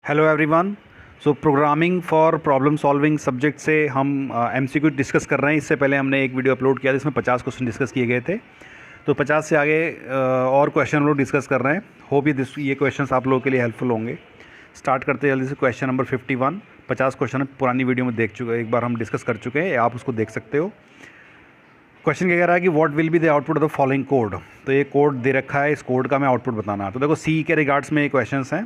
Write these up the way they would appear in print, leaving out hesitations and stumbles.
Hello everyone. So programming for problem solving subject से हम MCQ discuss कर रहे हैं। इससे पहले हमने एक वीडियो अपलोड किया था, इसमें 50 क्वेश्चन डिस्कस किए गए थे। तो 50 से आगे और क्वेश्चन हम लोग डिस्कस कर रहे हैं। होप ये क्वेश्चंस आप लोगों के लिए हेल्पफुल होंगे। स्टार्ट करते हैं जल्दी से। Question number 51। 50 क्वेश्चन पुरानी वीडियो में देख चुके हैं, एक बार हम डिस्कस कर चुके हैं, आप उसको देख सकते हो। क्वेश्चन क्या कह रहा है कि what will be the output of the following code. तो ये कोड दे रखा है, इस कोड का मैं आउटपुट बताना। तो देखो सी के रिगार्ड्स में ये क्वेश्चन हैं।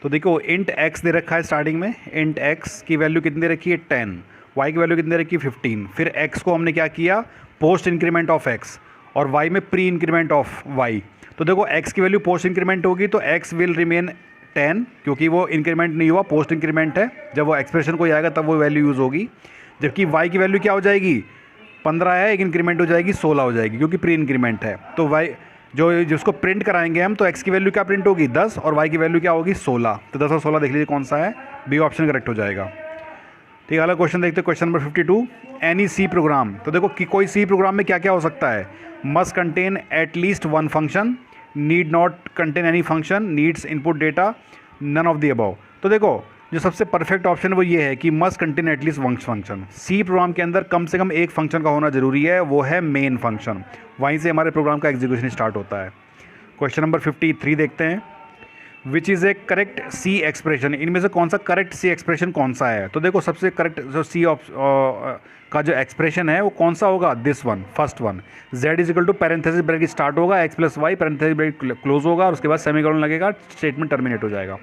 तो देखो इंट एक्स दे रखा है स्टार्टिंग में। इंट एक्स की वैल्यू कितनी दे रखी है 10, वाई की वैल्यू कितनी दे रखी है 15। फिर एक्स को हमने क्या किया, पोस्ट इंक्रीमेंट ऑफ एक्स, और वाई में प्री इंक्रीमेंट ऑफ वाई। तो देखो एक्स की वैल्यू पोस्ट इंक्रीमेंट होगी तो एक्स विल रिमेन 10, क्योंकि वो इंक्रीमेंट नहीं हुआ, पोस्ट इंक्रीमेंट है। जब वो एक्सप्रेशन को आएगा तब वो वैल्यू यूज़ होगी। जबकि वाई की वैल्यू क्या हो जाएगी, 15 है, एक इंक्रीमेंट हो जाएगी 16 हो जाएगी, क्योंकि प्री इंक्रीमेंट है। तो वाई जिसको प्रिंट कराएंगे हम, तो एक्स की वैल्यू क्या प्रिंट होगी 10, और वाई की वैल्यू क्या होगी 16। तो 10 और 16 देख लीजिए कौन सा है, बी ऑप्शन करेक्ट हो जाएगा। ठीक है, अगला क्वेश्चन देखते हैं। Question number 52। Any C program. तो देखो कि कोई सी प्रोग्राम में क्या क्या हो सकता है। Must contain at least one function, need not contain any function, needs input data, none of the above. तो देखो जो सबसे परफेक्ट ऑप्शन वो ये है कि must contain at least one function. C program के अंदर कम से कम एक फंक्शन का होना जरूरी है, वो है मेन फंक्शन। वहीं से हमारे प्रोग्राम का एग्जीक्यूशन स्टार्ट होता है। क्वेश्चन नंबर 53 देखते हैं। Which is a correct C expression. इनमें से कौन सा करेक्ट सी एक्सप्रेशन कौन सा है। तो देखो सबसे करेक्ट जो सी का जो एक्सप्रेशन है वो कौन सा होगा, this one, first one. z is equal to parenthesis bracket start होगा, x plus Y parenthesis bracket close होगा, और उसके बाद सेमीकोलन लगेगा, स्टेटमेंट टर्मिनेट हो जाएगा।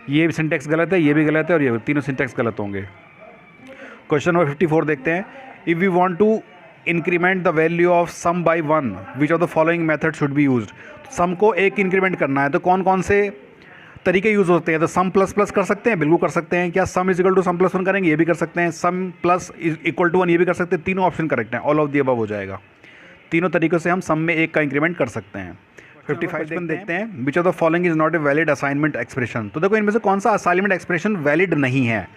ये सिंटेक्स गलत है, ये भी गलत है, और ये तीनों सिंटेक्स गलत होंगे। क्वेश्चन नंबर 54 देखते हैं। If we want to increment the value of sum by 1, which of the following method should be used. Sum को एक इंक्रीमेंट करना है तो कौन कौन से तरीके यूज़ होते हैं। तो सम प्लस प्लस कर सकते हैं, बिल्कुल कर सकते हैं। क्या sum is equal to sum plus 1 करेंगे, ये भी कर सकते हैं। Sum plus is equal to 1 ये भी कर सकते हैं। तीनों ऑप्शन करेक्ट हैं, ऑल ऑफ दी अबव हो जाएगा। तीनों तरीक़ों से हम सम में एक का इंक्रीमेंट कर सकते हैं। 55 देखते हैं। Which of the following is not a valid assignment expression. तो देखो इनमें से कौन सा असाइनमेंट एक्सप्रेशन वैलिड नहीं है।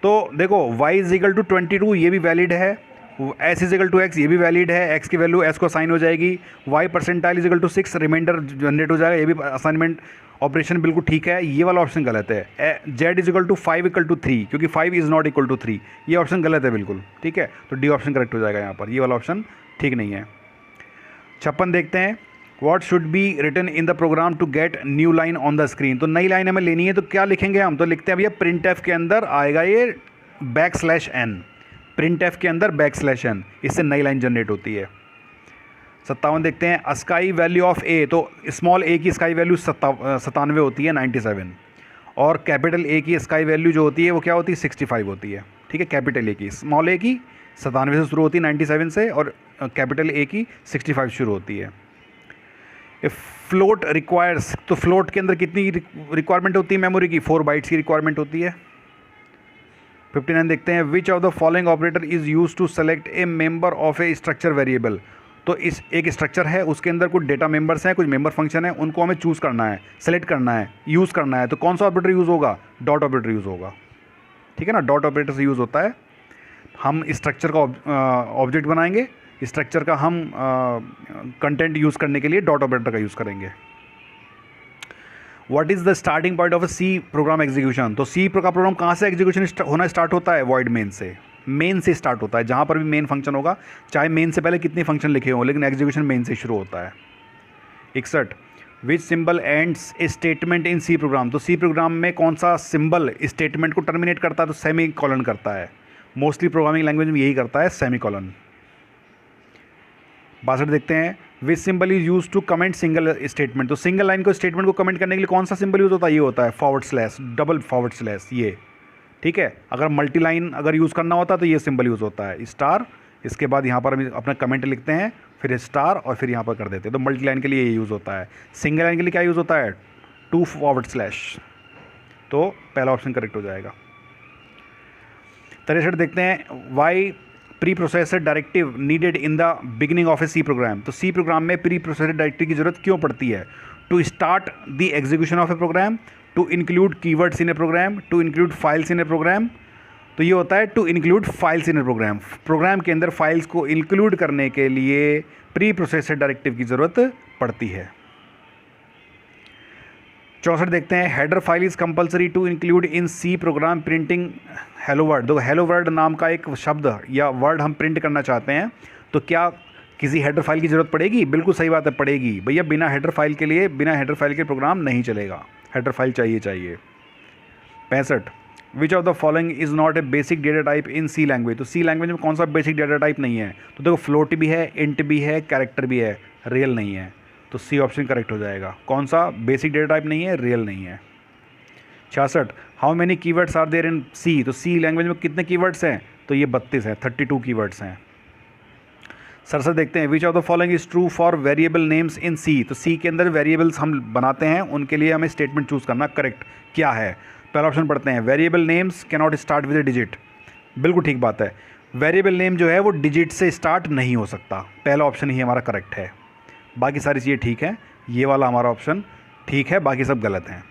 तो देखो y इज इक्वल टू 22 ये भी वैलिड है, s is equal to x ये भी वैलिड है। x की वैल्यू s को असाइन हो जाएगी। y percentile is equal to 6 reminder generate हो जाएगा, ये भी असाइनमेंट ऑपरेशन बिल्कुल ठीक है। ये वाला ऑप्शन गलत है। z is equal to 5 equal to 3, क्योंकि 5 इज नॉट इक्वल टू 3, ये ऑप्शन गलत है बिल्कुल। ठीक है, तो डी ऑप्शन करेक्ट हो जाएगा यहाँ पर, ये वाला ऑप्शन ठीक नहीं है। 56 देखते हैं। What should be written in the program to get new line on the screen। तो नई लाइन हमें लेनी है तो क्या लिखेंगे हम, तो लिखते हैं भैया प्रिंट एफ के अंदर आएगा ये \n। प्रिंट एफ के अंदर \n, इससे नई लाइन जनरेट होती है। 57 देखते हैं। स्काई वैल्यू ऑफ ए। तो स्मॉल ए की स्काई वैल्यू 97 होती है, 97, और कैपिटल ए की स्काई वैल्यू जो होती है वो क्या होती है 65 होती है। ठीक है, कैपिटल ए की, स्मॉल ए की 97 से शुरू होती है 97 से, और कैपिटल ए की 65 शुरू होती है। Float requires. तो फ्लोट के अंदर कितनी रिक्वायरमेंट होती है मेमोरी की, 4 बाइट्स की रिक्वायरमेंट होती है। 59 देखते हैं। Which of the following operator is use to select a member of a structure variable. तो इस एक स्ट्रक्चर है, उसके अंदर कुछ डेटा मेंबर्स हैं, कुछ मेंबर फंक्शन है, उनको हमें चूज़ करना है, सेलेक्ट करना है, यूज़ करना है। तो कौन सा ऑपरेटर यूज़ होगा, डॉट ऑपरेटर यूज़ होगा। ठीक है ना, डॉट ऑपरेटर से यूज़ होता है। हम स्ट्रक्चर का ऑब्जेक्ट बनाएंगे, स्ट्रक्चर का हम कंटेंट यूज़ करने के लिए डॉट ऑपरेटर का यूज़ करेंगे। What is the starting point of a C program execution. तो सी का प्रोग्राम कहाँ से एग्जीक्यूशन होना स्टार्ट होता है, वॉइड मेन से। मेन से स्टार्ट होता है, जहाँ पर भी मेन फंक्शन होगा, चाहे मेन से पहले कितने फंक्शन लिखे हों, लेकिन एग्जीक्यूशन मेन से शुरू होता है। 61 which symbol ends a statement in C program. तो सी प्रोग्राम में कौन सा सिंबल स्टेटमेंट को टर्मिनेट करता है, तो सेमी कॉलन करता है। मोस्टली प्रोग्रामिंग लैंग्वेज में यही करता है, सेमी कॉलन। 62 देखते हैं। Which symbol is use to comment single statement. तो सिंगल लाइन को स्टेटमेंट को कमेंट करने के लिए कौन सा सिंबल यूज़ होता है, ये होता है /, डबल /, ये। ठीक है, अगर मल्टी लाइन अगर यूज़ करना होता है तो ये सिंबल यूज़ होता है, स्टार। इसके बाद यहाँ पर हम अपना कमेंट लिखते हैं, फिर स्टार, और फिर यहाँ पर कर देते हैं। तो मल्टी लाइन के लिए ये यूज़ होता है। सिंगल लाइन के लिए क्या यूज़ होता है, 2 /। तो पहला ऑप्शन करेक्ट हो जाएगा। 63 देखते हैं। Why preprocessor directive needed in the beginning of a C program. तो सी प्रोग्राम में प्री प्रोसेसर डायरेक्टिव की जरूरत क्यों पड़ती है, to start the execution of a program, to include keywords in a program, to include files in a program. तो ये होता है to include files in a program. Program के अंदर फाइल्स को इंक्लूड करने के लिए प्री प्रोसेसर डायरेक्टिव की ज़रूरत पड़ती है। 64 देखते हैं, header file is compulsory to include in C program printing hello word. देखो हेलो वर्ड नाम का एक शब्द या वर्ड हम प्रिंट करना चाहते हैं, तो क्या किसी हेडर फाइल की ज़रूरत पड़ेगी? बिल्कुल सही बात है, पड़ेगी भैया। बिना हेडर फाइल के प्रोग्राम नहीं चलेगा, हेडर फाइल चाहिए। 65 which of the following is not a basic data type in C language. तो सी लैंग्वेज में कौन सा बेसिक डेटा टाइप नहीं है? तो देखो फ्लोट भी है, इंट भी है, कैरेक्टर भी है, रियल नहीं है। तो सी ऑप्शन करेक्ट हो जाएगा। कौन सा बेसिक डेटा टाइप नहीं है? रियल नहीं है। 66 how many keywords are there in C. तो सी लैंग्वेज में कितने कीवर्ड्स हैं? तो ये 32 हैं, 32 कीवर्ड्स हैं। 67 देखते हैं, which of the following is true for variable names in C. तो सी के अंदर वेरिएबल्स हम बनाते हैं, उनके लिए हमें स्टेटमेंट चूज़ करना करेक्ट क्या है। पहला ऑप्शन पढ़ते हैं, variable names can not start with A digit. बिल्कुल ठीक बात है, वेरिएबल नेम जो है वो डिजिट से स्टार्ट नहीं हो सकता। पहला ऑप्शन ही हमारा करेक्ट है, बाकी सारी चीज़ें ठीक है। ये वाला हमारा ऑप्शन ठीक है, बाकी सब गलत हैं।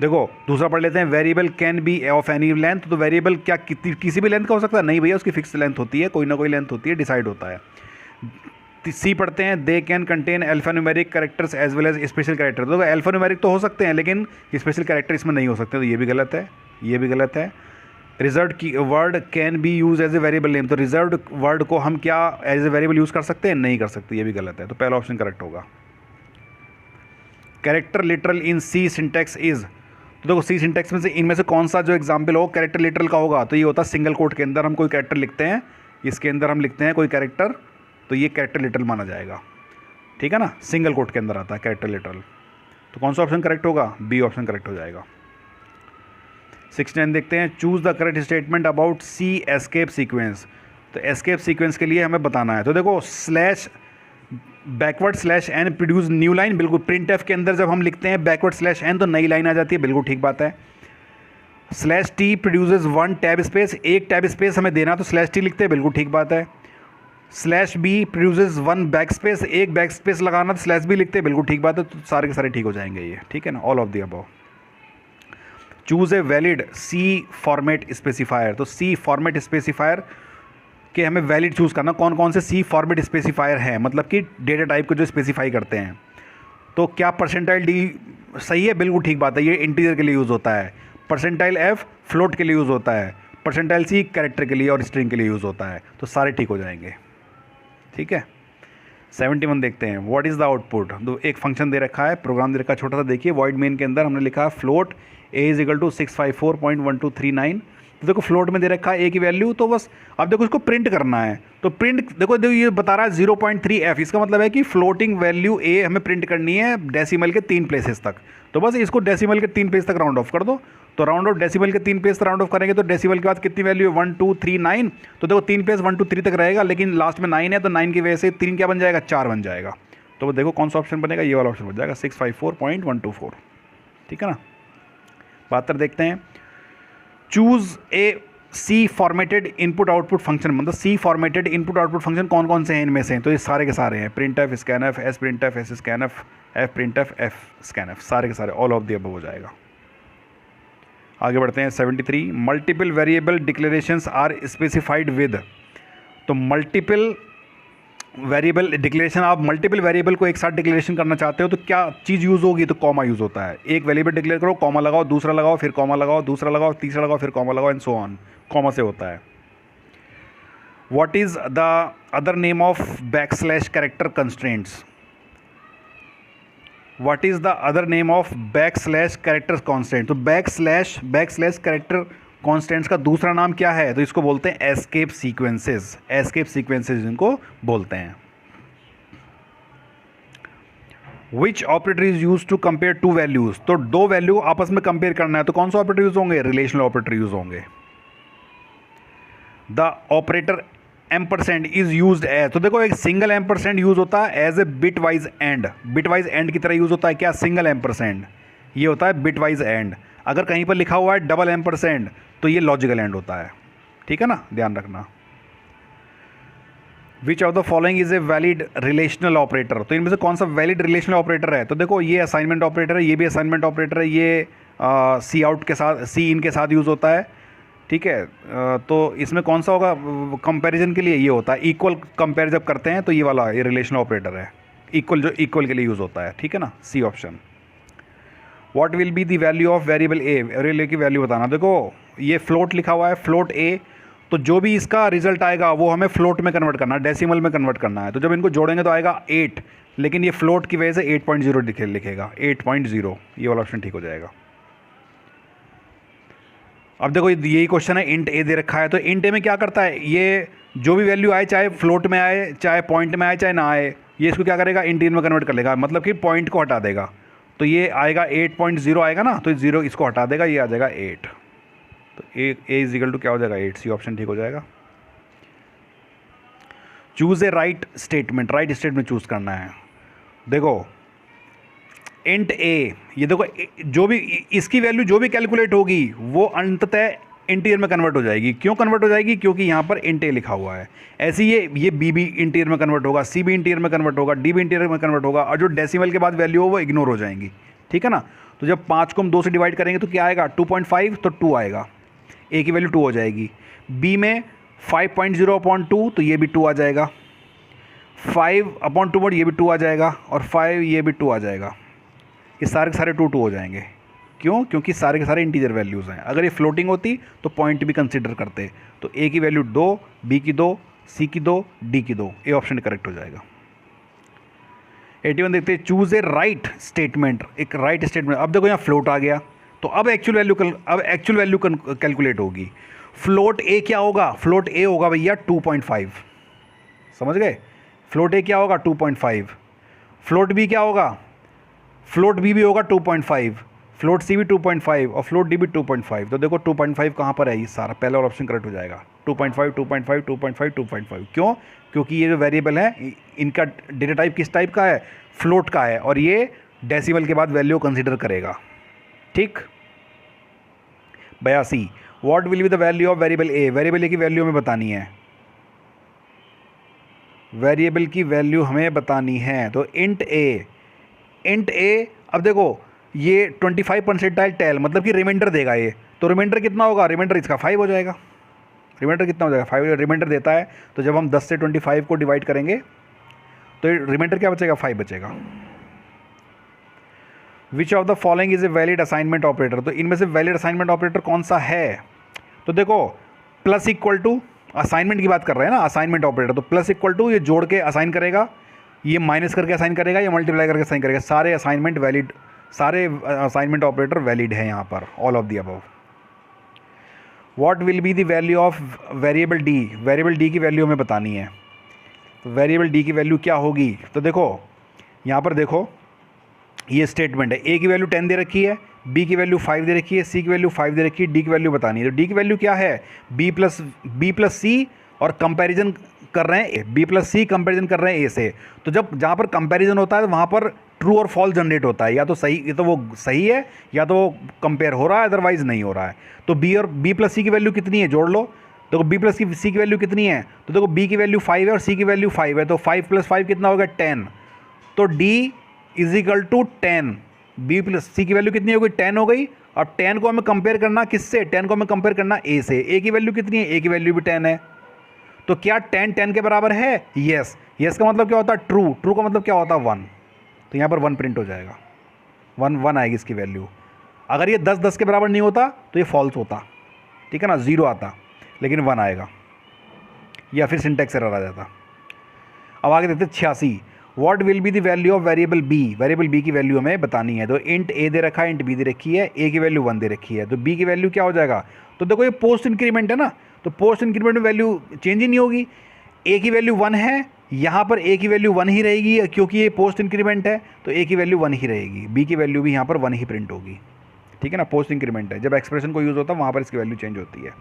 देखो दूसरा पढ़ लेते हैं, variable can be of any length. तो वेरिएबल क्या किसी भी लेंथ का हो सकता है? नहीं भैया, उसकी फिक्स लेंथ होती है, कोई ना कोई लेंथ होती है, डिसाइड होता है। सी पढ़ते हैं, they can contain alphanumeric characters as well as special character. तो अल्फान्यूमेरिक तो हो सकते हैं, लेकिन स्पेशल कैरेक्टर इसमें नहीं हो सकते, तो ये भी गलत है, ये भी गलत है। Reserved key word can be use as a variable name. तो रिजर्व्ड वर्ड को हम क्या एज ए वेरिएबल यूज़ कर सकते हैं? नहीं कर सकते, ये भी गलत है। तो पहला ऑप्शन करेक्ट होगा। Character literal in C syntax is. तो देखो सी सिंटैक्स में से इनमें से कौन सा जो एग्जाम्पल हो कैरेक्टर लिटरल का होगा? तो ये होता है सिंगल कोट के अंदर हम कोई कैरेक्टर लिखते हैं, इसके अंदर हम लिखते हैं कोई कैरेक्टर, तो ये कैरेक्टर लिटरल माना जाएगा, ठीक है ना। सिंगल कोट के अंदर आता है कैरेक्टर लिटरल। तो कौन सा ऑप्शन करेक्ट होगा? बी ऑप्शन करेक्ट हो जाएगा। 69 देखते हैं, choose the correct statement about C escape sequence. तो एस्केप सीक्वेंस के लिए हमें बताना है। तो देखो slash backward slash N produce new line. बिल्कुल, प्रिंट एफ के अंदर जब हम लिखते हैं बैकवर्ड स्लैश एन तो नई लाइन आ जाती है, बिल्कुल ठीक बात है। Slash T produces 1 tab space, एक टैब स्पेस हमें देना तो स्लैश टी लिखते हैं, बिल्कुल ठीक बात है। Slash B produces 1 back space, एक बैक स्पेस लगाना तो स्लैश बी लिखते हैं, बिल्कुल ठीक बात है। तो सारे के सारे ठीक हो जाएंगे ये, ठीक है ना, all of the above. Choose a valid C format specifier. तो सी फॉर्मेट स्पेसिफायर कि हमें वैलिड चूज़ करना, कौन कौन से सी फॉर्मेट स्पेसिफायर हैं, मतलब कि डेटा टाइप को जो स्पेसिफाई करते हैं। तो क्या परसेंटाइल डी सही है? बिल्कुल ठीक बात है, ये इंटीजर के लिए यूज़ होता है। परसेंटाइल एफ फ्लोट के लिए यूज़ होता है। परसेंटाइल सी कैरेक्टर के लिए और स्ट्रिंग के लिए यूज़ होता है। तो सारे ठीक हो जाएंगे, ठीक है। 71 देखते हैं, व्हाट इज़ द आउटपुट। तो एक फंक्शन दे रखा है, प्रोग्राम दे रखा है छोटा सा, देखिए वॉइड मेन के अंदर हमने लिखा है float A is equal to 654.1239। तो देखो फ्लोट में दे रखा है ए की वैल्यू, तो बस अब देखो इसको प्रिंट करना है। तो प्रिंट देखो ये बता रहा है 0.3f, इसका मतलब है कि फ्लोटिंग वैल्यू ए हमें प्रिंट करनी है डेसिमल के 3 प्लेसेस तक। तो बस इसको डेसिमल के 3 प्लेस तक राउंड ऑफ कर दो। तो राउंड ऑफ डेसिमल के 3 प्लेस तक राउंड ऑफ करेंगे तो डेसिमल के बाद कितनी वैल्यू है? 1 2 3 9। तो देखो 3 प्लेस 1 2 3 तक रहेगा, लेकिन लास्ट में 9 है, तो 9 की वजह से 3 क्या बन जाएगा? 4 बन जाएगा। तो देखो कौन सा ऑप्शन बनेगा? ये वाला ऑप्शन बन जाएगा 654.124, ठीक है ना। 72 देखते हैं, choose a C formatted input output function. मतलब C formatted input output function कौन कौन से हैं इनमें से? तो ये सारे के सारे हैं, print F scan F, S print F, S scan F, F print F, F scan F, सारे के सारे ऑल ऑफ द अबव हो जाएगा। आगे बढ़ते हैं 73, multiple variable declarations are specified with. तो मल्टीपल वेरिएबल डिक्लेरेशन, आप मल्टीपल वेरिएबल को एक साथ डिक्लेरेशन करना चाहते हो तो क्या चीज़ यूज़ होगी? तो कॉमा यूज़ होता है। एक वेरिएबल डिक्लेयर करो, कॉमा लगाओ, दूसरा लगाओ, फिर कॉमा लगाओ, दूसरा लगाओ, तीसरा लगाओ, फिर कॉमा लगाओ, एंड सो ऑन, कॉमा से होता है। What is the other name of backslash character constraints. What is the other name of backslash character constant. तो बैकस्लैश कैरेक्टर कॉन्स्टेंट्स का दूसरा नाम क्या है? तो इसको बोलते हैं एस्केप सीक्वेंसेस। एस्केप सीक्वेंसेस इनको बोलते हैं। Which operator is use to compare two values. तो दो वैल्यू आपस में कंपेयर करना है तो कौन सा ऑपरेटर यूज होंगे? रिलेशनल ऑपरेटर यूज होंगे। The operator ampersand is used as. तो देखो एक सिंगल एम्परसेंड यूज होता है as a bitwise and. Bitwise and की तरह यूज होता है क्या? सिंगल एम्परसेंड, ये होता है बिट वाइज एंड। अगर कहीं पर लिखा हुआ है डबल एम्परसेंड तो ये लॉजिकल एंड होता है, ठीक है ना, ध्यान रखना। विच of the following is a valid relational operator. तो इनमें से कौन सा वैलिड रिलेशनल ऑपरेटर है? तो देखो ये असाइनमेंट ऑपरेटर है, ये भी असाइनमेंट ऑपरेटर है, ये सी आउट के साथ, सी इन के साथ यूज़ होता है, ठीक है। तो इसमें कौन सा होगा कंपैरिजन के लिए? ये होता है इक्वल कंपेयर जब करते हैं तो ये वाला ये रिलेशनल ऑपरेटर है, इक्वल जो इक्वल के लिए यूज़ होता है, ठीक है ना, C option. What will be the value of variable A, variable A की वैल्यू बताना। देखो ये फ्लोट लिखा हुआ है, फ्लोट ए, तो जो भी इसका रिजल्ट आएगा वो हमें फ्लोट में कन्वर्ट करना है, डेसिमल में कन्वर्ट करना है। तो जब इनको जोड़ेंगे तो आएगा 8, लेकिन ये फ्लोट की वजह से 8.0 लिखेगा, 8.0, ये वाला ऑप्शन ठीक हो जाएगा। अब देखो यही क्वेश्चन है, इंट ए दे रखा है, तो इंट ए में क्या करता है, ये जो भी वैल्यू आए, चाहे फ्लोट में आए, चाहे पॉइंट में आए, चाहे ना आए, ये इसको क्या करेगा, इंट में कन्वर्ट कर लेगा, मतलब कि पॉइंट को हटा देगा। तो ये आएगा 8.0 आएगा ना, तो 0 इसको हटा देगा, ये आ जाएगा 8। तो ए इज इक्वल टू क्या हो जाएगा, 8, सी ऑप्शन ठीक हो जाएगा। Choose a right statement, right statement choose करना है। देखो इंट ए, ये देखो जो भी इसकी वैल्यू जो भी कैलकुलेट होगी वो अंततः इंटीरियर में कन्वर्ट हो जाएगी। क्यों कन्वर्ट हो जाएगी, क्योंकि यहाँ पर इंट ए लिखा हुआ है। ऐसे ये बी भी इंटीरियर में कन्वर्ट होगा, सी भी इंटीरियर में कन्वर्ट होगा, डी भी इंटीरियर में कन्वर्ट होगा, और जो डेसिमल के बाद वैल्यू हो वो इग्नोर हो जाएंगी, ठीक है ना। तो जब 5 को हम 2 से डिवाइड करेंगे तो क्या आएगा, 2.5, तो 2 आएगा, ए की वैल्यू 2 हो जाएगी। बी में 5.0/2, तो ये भी 2 आ जाएगा, 5/2 ये भी 2 आ जाएगा, और 5 ये भी 2 आ जाएगा। ये सारे के सारे 2 हो जाएंगे। क्यों, क्योंकि सारे के सारे इंटीजर वैल्यूज़ हैं। अगर ये फ्लोटिंग होती तो पॉइंट भी कंसीडर करते। तो ए की वैल्यू 2, बी की 2, सी की 2, डी की 2, ए ऑप्शन करेक्ट हो जाएगा। 81 देखते हैं, चूज़ ए राइट स्टेटमेंट, एक राइट स्टेटमेंट। अब देखो यहाँ फ्लोट आ गया, तो अब एक्चुअल वैल्यू कैलकुलेट होगी। फ्लोट ए क्या होगा, फ्लोट ए होगा भैया 2.5, समझ गए। फ्लोट ए क्या होगा, 2.5। फ्लोट बी क्या होगा, फ्लोट बी भी होगा 2.5, फ्लोट सी भी 2.5, और फ्लोट डी भी 2.5। तो देखो 2.5 कहाँ पर है, ये सारा पहला वाला ऑप्शन करेक्ट हो जाएगा। 2.5, 2.5, 2.5, 2.5। क्यों, क्योंकि ये जो वेरिएबल है इनका डेटा टाइप किस टाइप का है, फ्लोट का है, और ये डेसिमल के बाद वैल्यू कंसिडर करेगा, ठीक। 82, what will be the value of variable A, variable A की वैल्यू हमें बतानी है, वेरिएबल की वैल्यू हमें बतानी है। तो इंट ए, अब देखो ये 25 परसेंटाइल टेल, मतलब कि रिमाइंडर देगा ये, तो रिमाइंडर कितना होगा, रिमाइंडर इसका 5 हो जाएगा। रिमाइंडर कितना हो जाएगा, 5 रिमाइंडर देता है। तो जब हम 10 से 25 को डिवाइड करेंगे तो रिमाइंडर क्या बचेगा, 5 बचेगा। विच of the following is a valid assignment operator, तो इनमें से वैलिड असाइनमेंट ऑपरेटर कौन सा है। तो देखो प्लस इक्वल टू, असाइनमेंट की बात कर रहे हैं ना, असाइनमेंट ऑपरेटर, तो प्लस इक्वल टू ये जोड़ के असाइन करेगा, ये माइनस करके असाइन करेगा, या मल्टीप्लाई करके असाइन करेगा। सारे असाइनमेंट वैलिड, सारे असाइनमेंट ऑपरेटर वैलिड है यहाँ पर, all of the above. What will be the value of variable D, variable D की वैल्यू हमें बतानी है। तो वेरिएबल डी की वैल्यू क्या होगी, तो देखो यहाँ पर देखो ये स्टेटमेंट है, ए की वैल्यू 10 दे रखी है, बी की वैल्यू 5 दे रखी है, सी की वैल्यू 5 दे रखी है, डी की वैल्यू बतानी है। तो डी की वैल्यू क्या है, बी प्लस सी, और कंपैरिजन कर रहे हैं बी प्लस सी, कंपेरिजन कर रहे हैं ए से। तो जब जहाँ पर कंपैरिजन होता है वहाँ पर ट्रू और फॉल्स जनरेट होता है, या तो सही, या तो वो सही है, या तो वो कंपेयर हो रहा है, अदरवाइज नहीं हो रहा है। तो बी प्लस सी की वैल्यू कितनी है, जोड़ लो। देखो बी प्लस सी की वैल्यू कितनी है, तो देखो बी की वैल्यू 5 है और सी की वैल्यू 5 है, तो 5 + 5 कितना हो गया, 10। तो D is equal to 10, B plus C की वैल्यू कितनी हो गई, 10 हो गई। अब 10 को हमें कंपेयर करना किससे, 10 को हमें कंपेयर करना ए से। ए की वैल्यू कितनी है, ए की वैल्यू भी 10 है। तो क्या 10 के बराबर है, यस। यस का मतलब क्या होता है, ट्रू। ट्रू का मतलब क्या होता है, 1। तो यहाँ पर 1 प्रिंट हो जाएगा, 1 आएगी इसकी वैल्यू। अगर ये 10 के बराबर नहीं होता तो ये फॉल्स होता, ठीक है ना, 0 आता, लेकिन 1 आएगा, या फिर सिंटैक्स एरर आ जाता। अब आगे देखते हैं 86, what will be the value of variable B, variable B की वैल्यू हमें बतानी है। तो इंट ए दे रखा है, इंट बी दे रखी है, ए की वैल्यू 1 दे रखी है, तो बी की वैल्यू क्या हो जाएगा। तो देखो ये पोस्ट इंक्रीमेंट है ना, तो पोस्ट इंक्रीमेंट में वैल्यू चेंज ही नहीं होगी। ए की वैल्यू 1 है, यहाँ पर ए की वैल्यू 1 ही रहेगी, क्योंकि ये पोस्ट इंक्रीमेंट है, तो ए की वैल्यू 1 ही रहेगी। बी की वैल्यू भी यहाँ पर 1 ही प्रिंट होगी, ठीक है ना, पोस्ट इंक्रीमेंट है। जब एक्सप्रेशन को यूज़ होता है वहाँ पर इसकी वैल्यू चेंज होती है।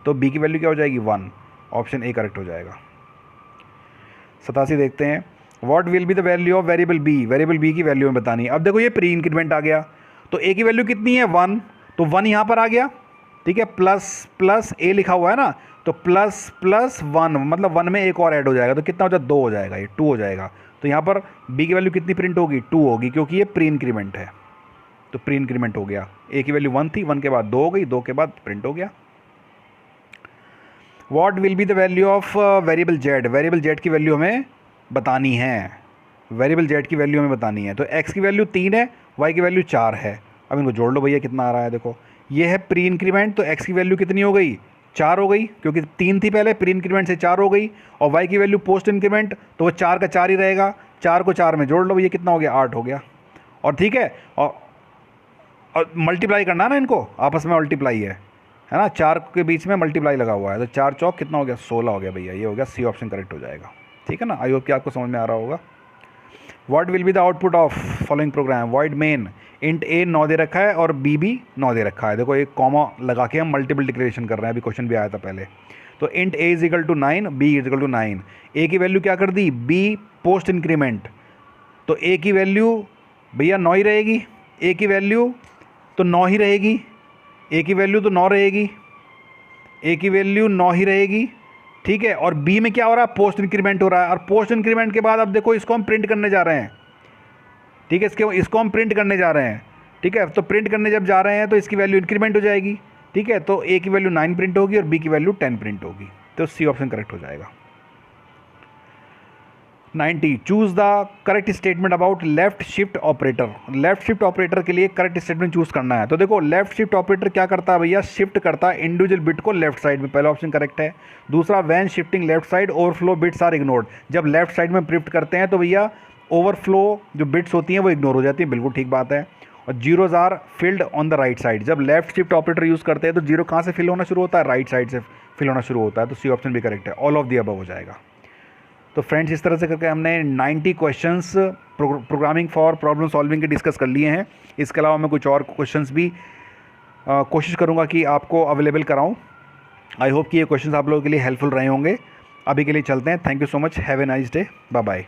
तो बी की वैल्यू क्या हो जाएगी, 1, ऑप्शन ए करेक्ट हो जाएगा। 87 देखते हैं, what will be the value of variable B, variable B की वैल्यू में बतानी है। अब देखो ये प्री इंक्रीमेंट आ गया, तो ए की वैल्यू कितनी है, 1, तो 1 यहाँ पर आ गया, ठीक है, प्लस ए लिखा हुआ है ना, तो प्लस 1, मतलब 1 में एक और ऐड हो जाएगा, तो कितना हो जाएगा, 2 हो जाएगा, ये 2 हो जाएगा। तो यहाँ पर बी की वैल्यू कितनी प्रिंट होगी, 2 होगी, क्योंकि ये प्री इंक्रीमेंट है, तो प्री इंक्रीमेंट हो गया। ए की वैल्यू 1 थी, 1 के बाद 2 हो गई, 2 के बाद प्रिंट हो गया। What will be the value of variable Z, variable Z की वैल्यू हमें बतानी है, वेरिएबल जेड की वैल्यू हमें बतानी है। तो एक्स की वैल्यू 3 है, वाई की वैल्यू 4 है, अब इनको जोड़ लो भैया, कितना आ रहा है देखो, ये है प्री इंक्रीमेंट, तो x की वैल्यू कितनी हो गई, 4 हो गई, क्योंकि 3 थी पहले, प्री इंक्रीमेंट से 4 हो गई, और y की वैल्यू पोस्ट इंक्रीमेंट, तो वो 4 का 4 ही रहेगा, 4 को 4 में जोड़ लो भैया, कितना हो गया, 8 हो गया। और ठीक है, और मल्टीप्लाई करना है ना, इनको आपस में मल्टीप्लाई है ना, 4 के बीच में मल्टीप्लाई लगा हुआ है, तो 4 चौक कितना हो गया, 16 हो गया भैया, ये हो गया सी ऑप्शन करेक्ट हो जाएगा। ठीक है ना, आई होप कि आपको समझ में आ रहा होगा। What will be the output of following program, void main, int a 9 दे रखा है और बी भी 9 दे रखा है, देखो एक कॉमा लगा के हम मल्टीपल डिक्लेरेशन कर रहे हैं, अभी क्वेश्चन भी आया था पहले। तो int A is equal to 9, B is equal to 9, A की वैल्यू क्या कर दी, बी पोस्ट इंक्रीमेंट, तो ए की वैल्यू भैया 9 ही रहेगी, ए की वैल्यू तो 9 ही रहेगी, ए की वैल्यू तो 9 रहेगी, ए की वैल्यू 9 ही रहेगी। ठीक है, और बी में क्या हो रहा है, पोस्ट इंक्रीमेंट हो रहा है, और पोस्ट इंक्रीमेंट के बाद अब देखो इसको हम प्रिंट करने जा रहे हैं। ठीक है, इसको हम प्रिंट करने जा रहे हैं। ठीक है, तो प्रिंट करने जब जा रहे हैं तो इसकी वैल्यू इंक्रीमेंट हो जाएगी। ठीक है, तो ए की वैल्यू 9 प्रिंट होगी और बी की वैल्यू 10 प्रिंट होगी, तो सी ऑप्शन करेक्ट हो जाएगा। 90, choose the correct statement about left shift operator. Left shift operator के लिए करेक्ट स्टेटमेंट चूज़ करना है। तो देखो लेफ्ट शिफ्ट ऑपरेटर क्या करता है भैया, शिफ्ट करता है इंडिविजुअल बिट को लेफ्ट साइड में, पहला ऑप्शन करेक्ट है। दूसरा, when shifting left side overflow bits are ignored, जब लेफ्ट साइड में शिफ्ट करते हैं तो भैया ओवरफ्लो जो बिट्स होती हैं वो इग्नोर हो जाती हैं, बिल्कुल ठीक बात है। और zeros are filled on the right side, जब लेफ्ट शिफ्ट ऑपरेटर यूज़ करते हैं तो जीरो कहाँ से फिल होना शुरू होता है, राइट साइड से फिल होना शुरू होता है, तो सी ऑप्शन भी करेक्ट है, ऑल ऑफ दी अबव हो जाएगा। तो फ्रेंड्स, इस तरह से करके हमने 90 questions programming for problem solving के डिस्कस कर लिए हैं। इसके अलावा मैं कुछ और क्वेश्चंस भी कोशिश करूंगा कि आपको अवेलेबल कराऊं। आई होप कि ये क्वेश्चंस आप लोगों के लिए हेल्पफुल रहे होंगे। अभी के लिए चलते हैं, thank you so much, have a nice day, bye bye.